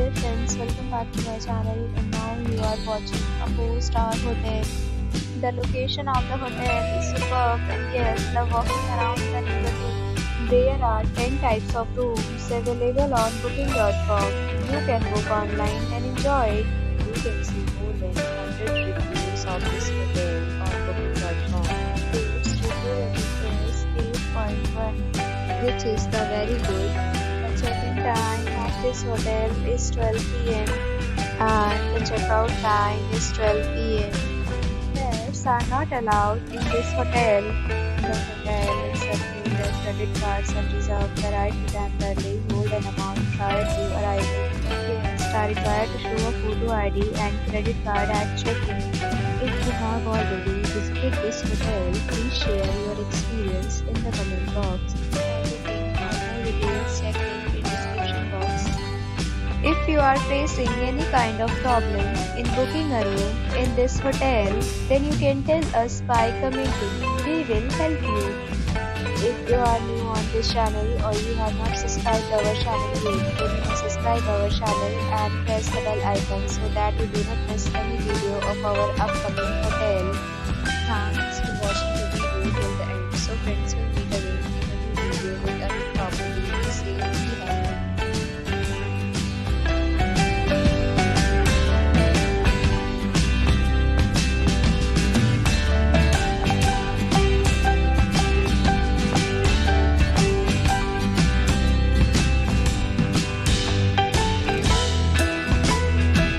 Hi friends, welcome back to my channel, and now you are watching a 4-star hotel. The location of the hotel is superb and guests love walking around the neighborhood. There are 10 types of rooms available on booking.com. You can book online and enjoy it. You can see more than 100 reviews of this hotel on booking.com. Its review rating is 8.1, which is the very good. The check-in time of this hotel is 12 p.m. and the checkout time is 12 p.m. Pets are not allowed in this hotel. The hotel accepts major credit cards and reserves the right to temporarily hold an amount prior to arrival. Guests are required to show a photo ID and credit card at check-in. If you have already visited this hotel, please share your experience in the comment box. Details check link in description box. If you are facing any kind of problem in booking a room in this hotel, then you can tell us by commenting. We will help you. If you are new on this channel or you have not subscribed our channel yet, then you must subscribe our channel and press the bell icon so that you do not miss any video of our upcoming hotel. Thanks